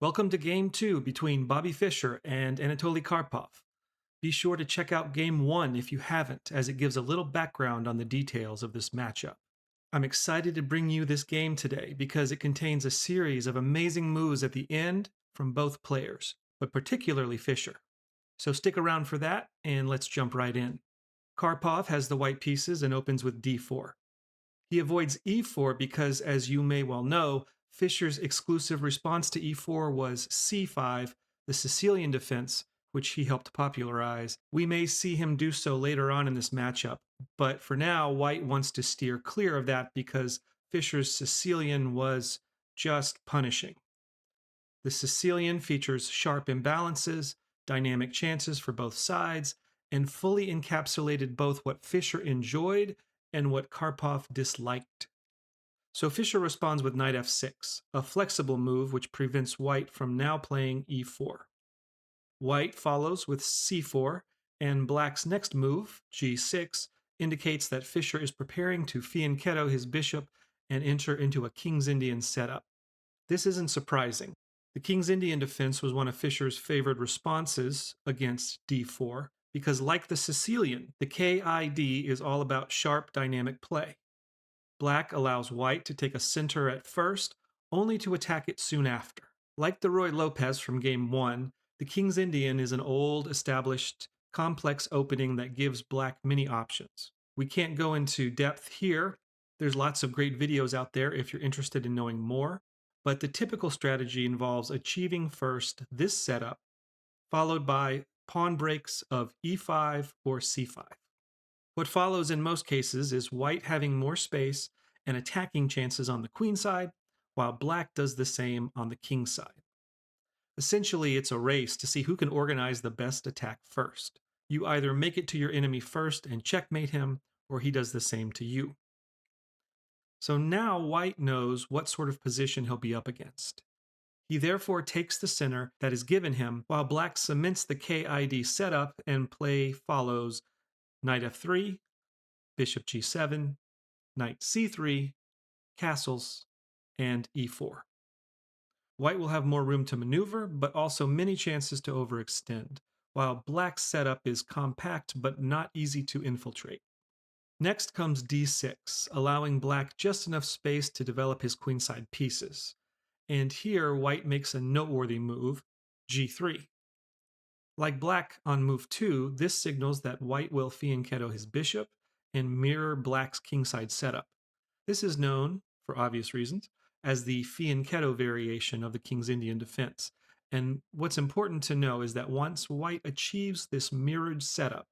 Welcome to Game 2 between Bobby Fischer and Anatoly Karpov. Be sure to check out Game 1 if you haven't, as it gives a little background on the details of this matchup. I'm excited to bring you this game today because it contains a series of amazing moves at the end from both players, but particularly Fischer. So stick around for that, and let's jump right in. Karpov has the white pieces and opens with d4. He avoids e4 because, as you may well know, Fischer's exclusive response to e4 was c5, the Sicilian defense, which he helped popularize. We may see him do so later on in this matchup, but for now, white wants to steer clear of that because Fischer's Sicilian was just punishing. The Sicilian features sharp imbalances, dynamic chances for both sides, and fully encapsulated both what Fischer enjoyed and what Karpov disliked. So Fischer responds with knight f6, a flexible move which prevents white from now playing e4. White follows with c4, and black's next move, g6, indicates that Fischer is preparing to fianchetto his bishop and enter into a King's Indian setup. This isn't surprising. The King's Indian defense was one of Fischer's favored responses against d4 because, like the Sicilian, the KID is all about sharp dynamic play. Black allows white to take a center at first, only to attack it soon after. Like the Roy Lopez from Game 1, the King's Indian is an old, established, complex opening that gives black many options. We can't go into depth here. There's lots of great videos out there if you're interested in knowing more, but the typical strategy involves achieving first this setup, followed by pawn breaks of e5 or c5. What follows in most cases is white having more space and attacking chances on the queen side, while black does the same on the king side. Essentially, it's a race to see who can organize the best attack first. You either make it to your enemy first and checkmate him, or he does the same to you. So now white knows what sort of position he'll be up against. He therefore takes the center that is given him, while black cements the KID setup, and play follows knight f3, bishop g7, knight c3, castles, and e4. White will have more room to maneuver, but also many chances to overextend, while black's setup is compact but not easy to infiltrate. Next comes d6, allowing black just enough space to develop his queenside pieces. And here, white makes a noteworthy move, g3. Like black on move 2, this signals that white will fianchetto his bishop and mirror black's kingside setup. This is known, for obvious reasons, as the fianchetto variation of the King's Indian defense. And what's important to know is that once white achieves this mirrored setup,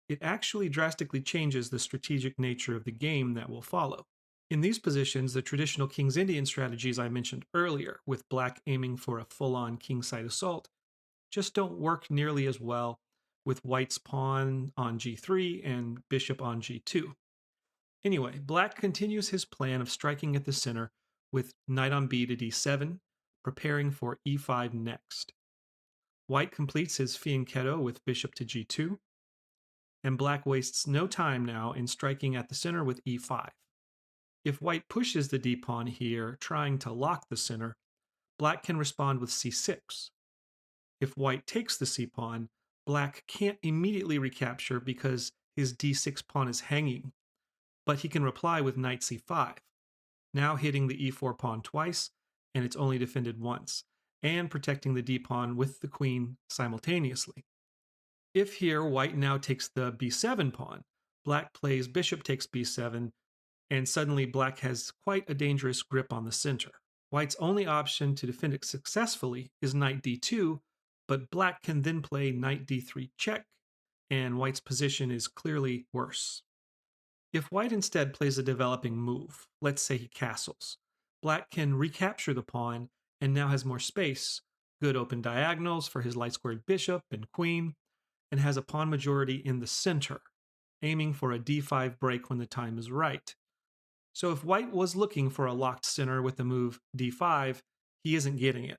it actually drastically changes the strategic nature of the game that will follow. In these positions, the traditional King's Indian strategies I mentioned earlier, with black aiming for a full-on kingside assault, just don't work nearly as well with white's pawn on g3 and bishop on g2. Anyway, black continues his plan of striking at the center with knight on b to d7, preparing for e5 next. White completes his fianchetto with bishop to g2, and black wastes no time now in striking at the center with e5. If white pushes the d-pawn here, trying to lock the center, black can respond with c6. If white takes the c-pawn, black can't immediately recapture because his d6 pawn is hanging, but he can reply with knight c5, now hitting the e4 pawn twice, and it's only defended once, and protecting the d-pawn with the queen simultaneously. If here white now takes the b7 pawn, black plays bishop takes b7, and suddenly black has quite a dangerous grip on the center. White's only option to defend it successfully is knight d2, but black can then play knight d3 check, and white's position is clearly worse. If white instead plays a developing move, let's say he castles, black can recapture the pawn and now has more space, good open diagonals for his light-squared bishop and queen, and has a pawn majority in the center, aiming for a d5 break when the time is right. So if white was looking for a locked center with the move d5, he isn't getting it.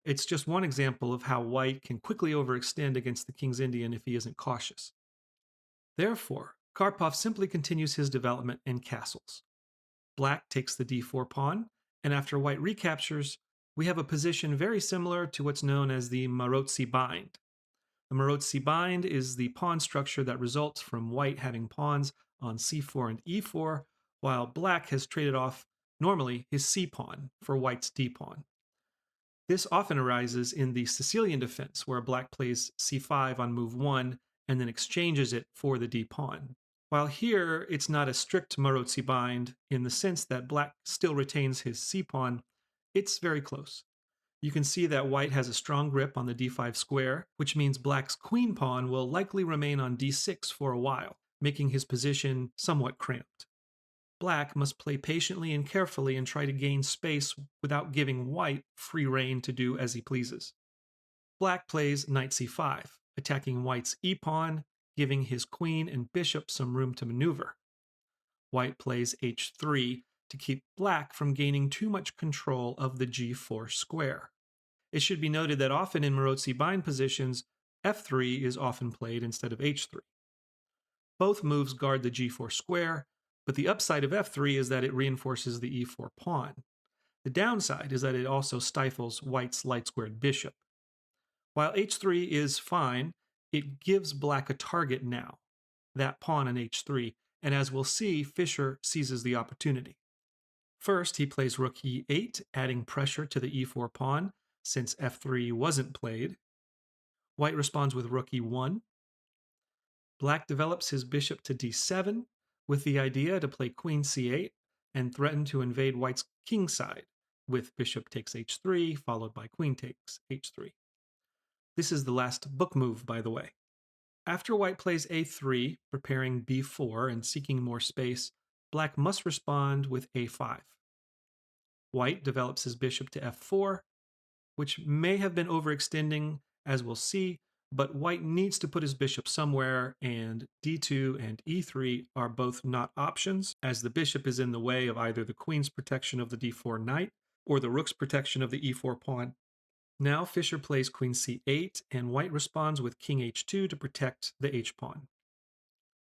It's just one example of how white can quickly overextend against the King's Indian if he isn't cautious. Therefore, Karpov simply continues his development and castles. Black takes the d4 pawn, and after white recaptures, We have a position very similar to what's known as the Marozzi bind. The Marozzi bind is the pawn structure that results from white having pawns on c4 and e4, while black has traded off normally his c pawn for white's d pawn. This often arises in the Sicilian defense, where black plays c5 on move 1 and then exchanges it for the d pawn. While here, it's not a strict Marozzi bind in the sense that black still retains his c pawn, it's very close. You can see that white has a strong grip on the d5 square, which means black's queen pawn will likely remain on d6 for a while, making his position somewhat cramped. Black must play patiently and carefully and try to gain space without giving white free rein to do as he pleases. Black plays knight c5, attacking white's e-pawn, giving his queen and bishop some room to maneuver. White plays h3 to keep black from gaining too much control of the g4 square. It should be noted that often in Marozzi bind positions, f3 is often played instead of h3. Both moves guard the g4 square, but the upside of f3 is that it reinforces the e4 pawn. The downside is that it also stifles white's light-squared bishop. While h3 is fine, it gives black a target now, that pawn on h3, and as we'll see, Fischer seizes the opportunity. First, he plays rook e8, adding pressure to the e4 pawn, since f3 wasn't played. White responds with rook e1. Black develops his bishop to d7 with the idea to play queen c8 and threaten to invade white's king side with bishop takes h3 followed by queen takes h3. This is the last book move, by the way. After white plays a3, preparing b4 and seeking more space, black must respond with a5. White develops his bishop to f4, which may have been overextending, as we'll see, but white needs to put his bishop somewhere, and d2 and e3 are both not options, as the bishop is in the way of either the queen's protection of the d4 knight or the rook's protection of the e4 pawn. Now Fischer plays queen c8, and white responds with king h2 to protect the h-pawn.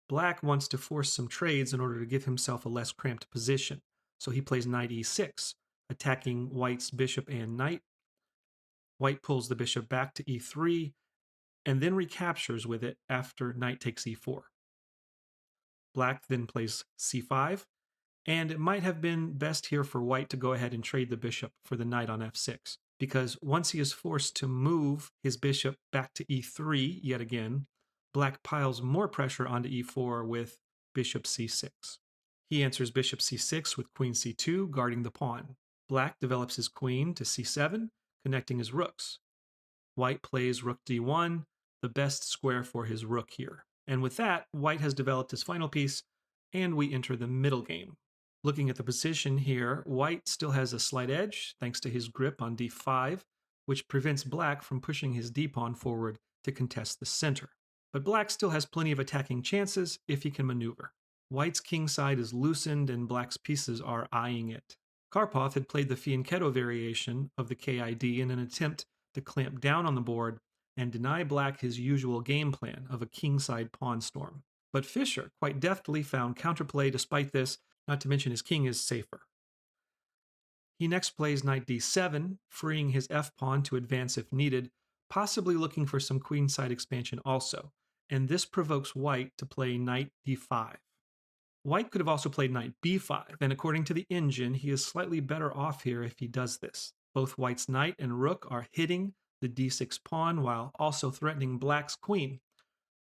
Black wants to force some trades in order to give himself a less cramped position, so he plays knight e6, attacking white's bishop and knight. White pulls the bishop back to e3, and then recaptures with it after knight takes e4. Black then plays c5, and it might have been best here for white to go ahead and trade the bishop for the knight on f6, because once he is forced to move his bishop back to e3 yet again, black piles more pressure onto e4 with bishop c6. He answers bishop c6 with queen c2, guarding the pawn. Black develops his queen to c7, connecting his rooks. White plays rook d1, the best square for his rook here. And with that, white has developed his final piece, and we enter the middle game. Looking at the position here, white still has a slight edge thanks to his grip on d5, which prevents black from pushing his d-pawn forward to contest the center. But black still has plenty of attacking chances if he can maneuver. White's king side is loosened and black's pieces are eyeing it. Karpov had played the fianchetto variation of the KID in an attempt to clamp down on the board and deny black his usual game plan of a kingside pawn storm. But Fischer quite deftly found counterplay despite this, not to mention his king is safer. He next plays knight d7, freeing his f-pawn to advance if needed, possibly looking for some queenside expansion also, and this provokes white to play knight d5. White could have also played knight b5, and according to the engine, he is slightly better off here if he does this. Both white's knight and rook are hitting the d6 pawn while also threatening black's queen.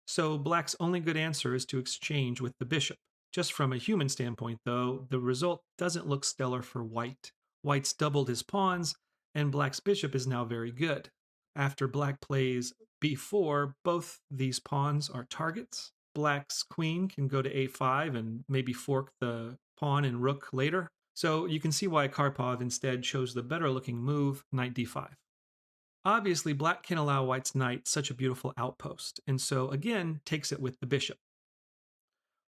So black's only good answer is to exchange with the bishop. Just from a human standpoint, though, the result doesn't look stellar for white. White's doubled his pawns, and black's bishop is now very good. After black plays b4, both these pawns are targets. Black's queen can go to a5 and maybe fork the pawn and rook later. So you can see why Karpov instead chose the better looking move, knight d5. Obviously, black can allow white's knight such a beautiful outpost, and so again takes it with the bishop.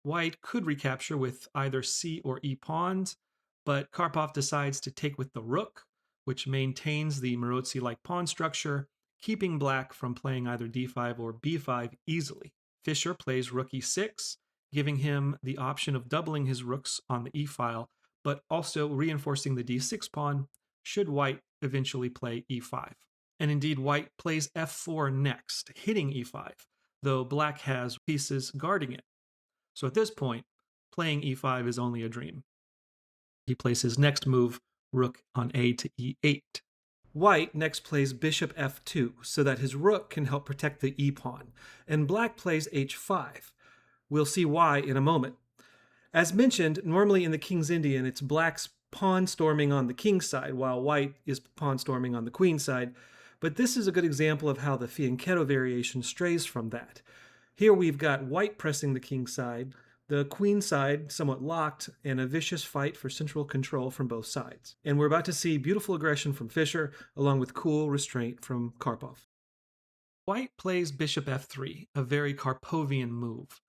White could recapture with either c or e pawns, but Karpov decides to take with the rook, which maintains the Marozzi-like pawn structure, keeping black from playing either d5 or b5 easily. Fischer plays rook e6, giving him the option of doubling his rooks on the e-file, but also reinforcing the d6 pawn should white eventually play e5. And indeed, white plays f4 next, hitting e5, though black has pieces guarding it. So at this point, playing e5 is only a dream. He plays his next move, rook on a to e8. White next plays bishop f2 so that his rook can help protect the e-pawn, and black plays h5. We'll see why in a moment. As mentioned, normally in the King's Indian, it's black's pawn storming on the king's side, while white is pawn storming on the queen's side. But this is a good example of how the fianchetto variation strays from that. Here we've got white pressing the king's side, the queen's side somewhat locked, and a vicious fight for central control from both sides. And we're about to see beautiful aggression from Fischer, along with cool restraint from Karpov. White plays bishop f3, a very Karpovian move,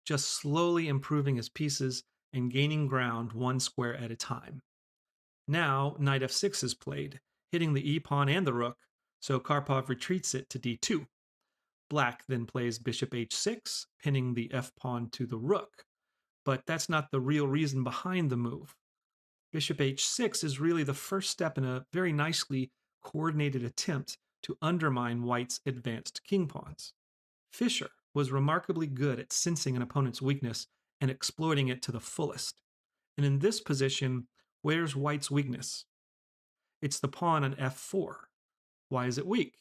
just slowly improving his pieces and gaining ground one square at a time. Now, knight f6 is played, hitting the e-pawn and the rook, so Karpov retreats it to d2. Black then plays bishop h6, pinning the f-pawn to the rook, but that's not the real reason behind the move. Bishop h6 is really the first step in a very nicely coordinated attempt to undermine white's advanced king pawns. Fischer was remarkably good at sensing an opponent's weakness and exploiting it to the fullest. And in this position, where's white's weakness? It's the pawn on f4. Why is it weak?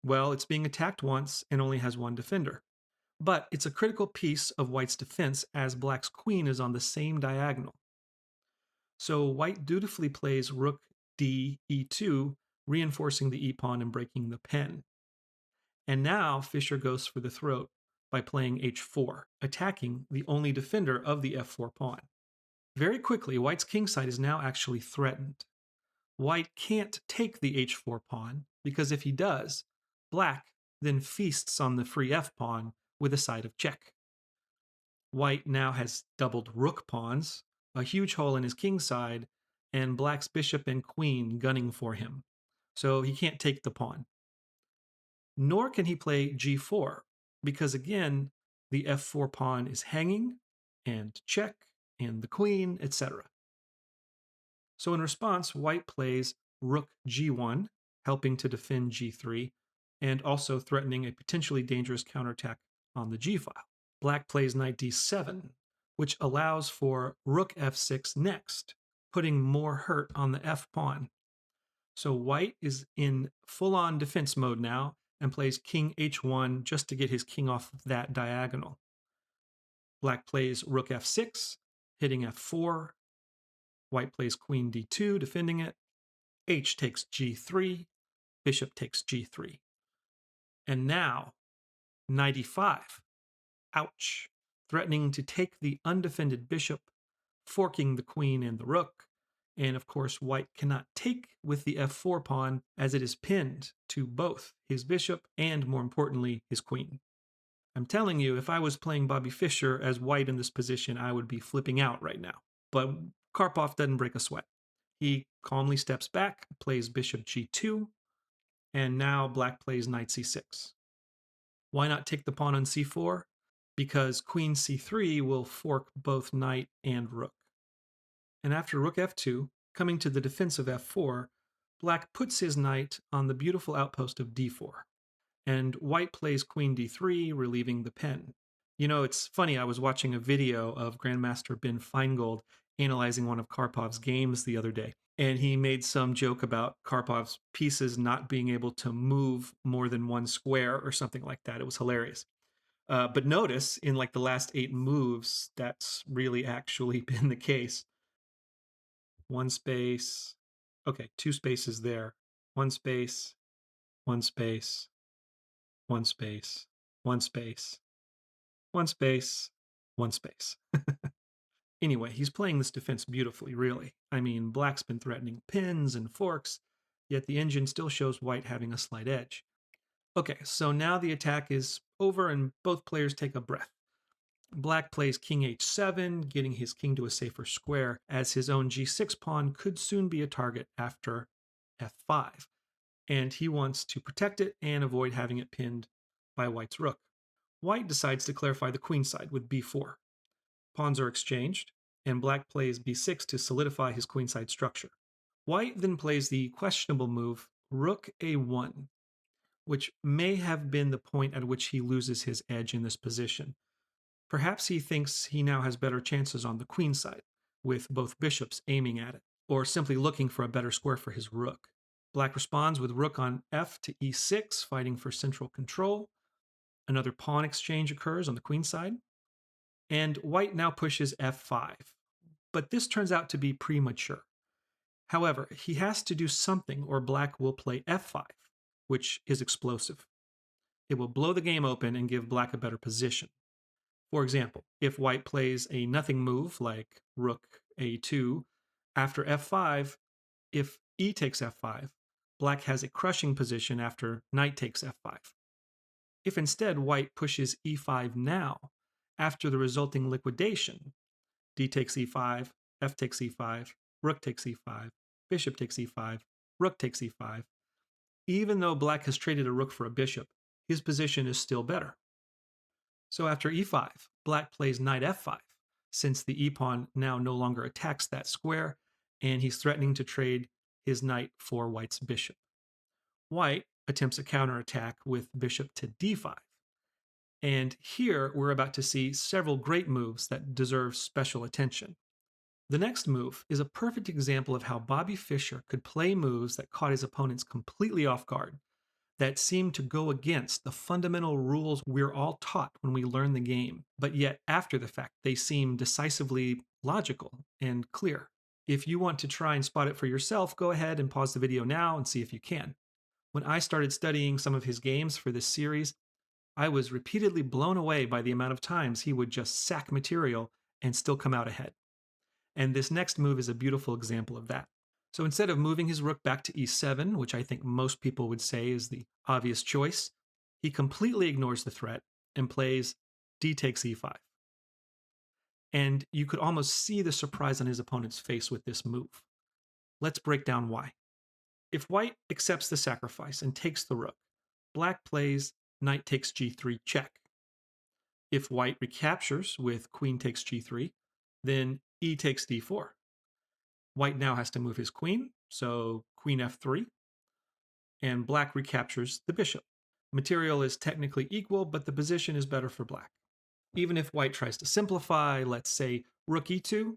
Well, it's being attacked once and only has one defender. But it's a critical piece of white's defense as black's queen is on the same diagonal. So white dutifully plays rook d e2, reinforcing the e-pawn and breaking the pen. And now Fischer goes for the throat by playing h4, attacking the only defender of the f4 pawn. Very quickly, white's king side is now actually threatened. White can't take the h4 pawn because if he does, black then feasts on the free f pawn with a side of check. White now has doubled rook pawns, a huge hole in his king side, and black's bishop and queen gunning for him. So he can't take the pawn. Nor can he play g4, because again, the f4 pawn is hanging, and check, and the queen, etc. So in response, white plays rook g1, helping to defend g3, and also threatening a potentially dangerous counterattack on the g file. Black plays knight d7, which allows for rook f6 next, putting more hurt on the f pawn. So white is in full-on defense mode now and plays king h1 just to get his king off of that diagonal. Black plays rook f6, hitting f4. White plays queen d2, defending it. H takes g3, bishop takes g3. And now, knight e5. Ouch. Threatening to take the undefended bishop, forking the queen and the rook. And of course, white cannot take with the f4 pawn as it is pinned to both his bishop and, more importantly, his queen. I'm telling you, if I was playing Bobby Fischer as white in this position, I would be flipping out right now. But Karpov doesn't break a sweat. He calmly steps back, plays bishop g2, and now black plays knight c6. Why not take the pawn on c4? Because queen c3 will fork both knight and rook. And after rook f2, coming to the defense of f4, black puts his knight on the beautiful outpost of d4. And white plays queen d3, relieving the pen. You know, it's funny, I was watching a video of Grandmaster Ben Feingold analyzing one of Karpov's games the other day, and he made some joke about Karpov's pieces not being able to move more than one square or something like that. It was hilarious. But notice in like the last 8 moves, that's really actually been the case. One space. Okay, 2 spaces there. One space, one space, one space, one space, one space, one space. Anyway, he's playing this defense beautifully, really. I mean, black's been threatening pins and forks, yet the engine still shows white having a slight edge. Okay, so now the attack is over and both players take a breath. Black plays king h7, getting his king to a safer square, as his own g6 pawn could soon be a target after f5. And he wants to protect it and avoid having it pinned by white's rook. White decides to clarify the queen side with b4. Pawns are exchanged, and black plays b6 to solidify his queenside structure. White then plays the questionable move Rook A1, which may have been the point at which he loses his edge in this position. Perhaps he thinks he now has better chances on the queen side, with both bishops aiming at it, or simply looking for a better square for his rook. Black responds with rook on f to e6, fighting for central control. Another pawn exchange occurs on the queen side, and white now pushes f5. But this turns out to be premature. However, he has to do something or black will play f5, which is explosive. It will blow the game open and give black a better position. For example, if white plays a nothing move like rook a2 after f5, if e takes f5, black has a crushing position after knight takes f5. If instead white pushes e5 now, after the resulting liquidation, d takes e5, f takes e5, rook takes e5, bishop takes e5, rook takes e5, even though black has traded a rook for a bishop, his position is still better. So after e5, black plays knight f5, since the e-pawn now no longer attacks that square, and he's threatening to trade his knight for white's bishop. White attempts a counterattack with bishop to d5. And here we're about to see several great moves that deserve special attention. The next move is a perfect example of how Bobby Fischer could play moves that caught his opponents completely off guard, that seem to go against the fundamental rules we're all taught when we learn the game, but yet after the fact, they seem decisively logical and clear. If you want to try and spot it for yourself, go ahead and pause the video now and see if you can. When I started studying some of his games for this series, I was repeatedly blown away by the amount of times he would just sack material and still come out ahead. And this next move is a beautiful example of that. So instead of moving his rook back to e7, which I think most people would say is the obvious choice, he completely ignores the threat and plays d takes e5. And you could almost see the surprise on his opponent's face with this move. Let's break down why. If white accepts the sacrifice and takes the rook, black plays knight takes g3 check. If white recaptures with queen takes g3, then e takes d4. White now has to move his queen, so queen f3, and black recaptures the bishop. Material is technically equal, but the position is better for black. Even if white tries to simplify, let's say rook e2,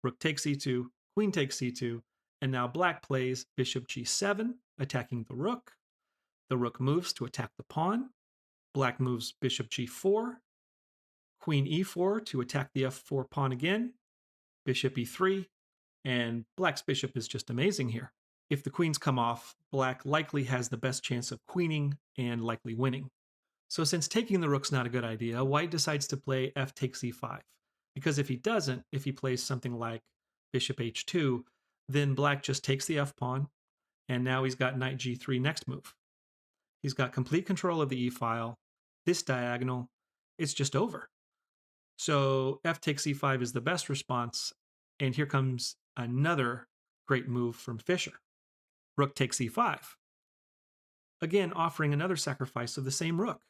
rook takes e2, queen takes e2, and now black plays bishop g7, attacking the rook. The rook moves to attack the pawn. Black moves bishop g4, queen e4 to attack the f4 pawn again, bishop e3, and black's bishop is just amazing here. If the queens come off, black likely has the best chance of queening and likely winning. So since taking the rook's not a good idea, white decides to play f takes e5. Because if he doesn't, if he plays something like bishop h2, then black just takes the f-pawn, and now he's got knight g3 next move. He's got complete control of the e-file. This diagonal, it's just over. So f takes e5 is the best response, and here comes another great move from Fischer. Rook takes e5. Again, offering another sacrifice of the same rook.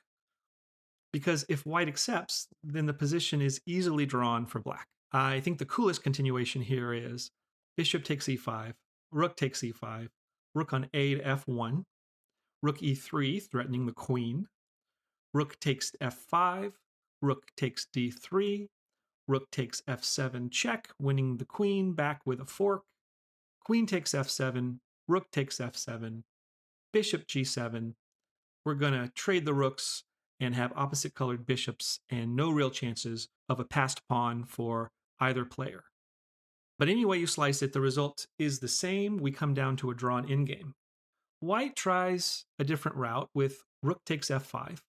Because if white accepts, then the position is easily drawn for black. I think the coolest continuation here is bishop takes e5, rook takes e5, rook on a to f1, rook e3, threatening the queen, rook takes f5, rook takes d3, rook takes f7 check, winning the queen back with a fork, queen takes f7, rook takes f7, bishop g7. We're going to trade the rooks and have opposite colored bishops and no real chances of a passed pawn for either player. But any way you slice it, the result is the same. We come down to a drawn endgame. White tries a different route with rook takes f5,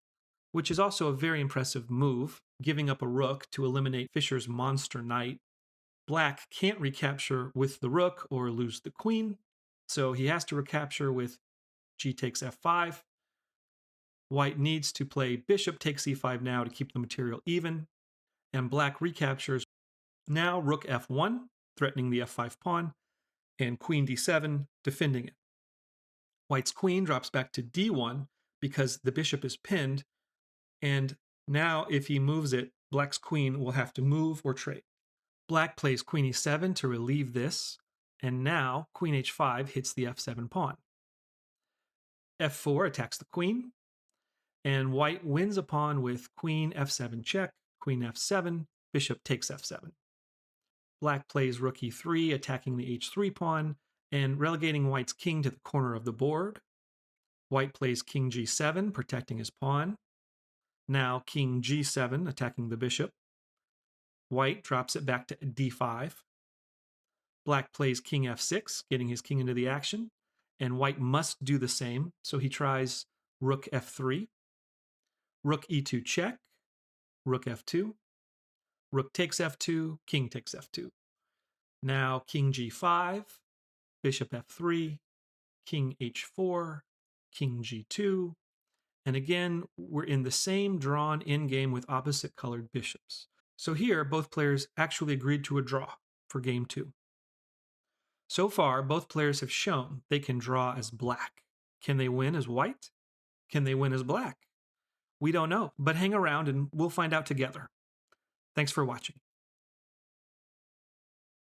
which is also a very impressive move, giving up a rook to eliminate Fischer's monster knight. Black can't recapture with the rook or lose the queen, so he has to recapture with g takes f5. White needs to play bishop takes e5 now to keep the material even, and black recaptures. Now rook f1, threatening the f5 pawn, and queen d7, defending it. White's queen drops back to d1 because the bishop is pinned, and now if he moves it, black's queen will have to move or trade. Black plays queen e7 to relieve this, And now queen h5 hits the f7 pawn. f4 attacks the queen, and white wins a pawn with queen f7 check, queen f7, bishop takes f7. Black plays rook e3, attacking the h3 pawn and relegating white's king to the corner of the board. White plays king g7, protecting his pawn. Now king g7, attacking the bishop. White drops it back to d5. Black plays king f6, getting his king into the action, and white must do the same, so he tries rook f3. Rook e2 check, rook f2. Rook takes f2, king takes f2. Now king g5, bishop f3, king h4, king g2, and again, we're in the same drawn endgame with opposite colored bishops. So here, both players actually agreed to a draw for game 2. So far, both players have shown they can draw as black. Can they win as white? Can they win as black? We don't know, but hang around and we'll find out together. Thanks for watching.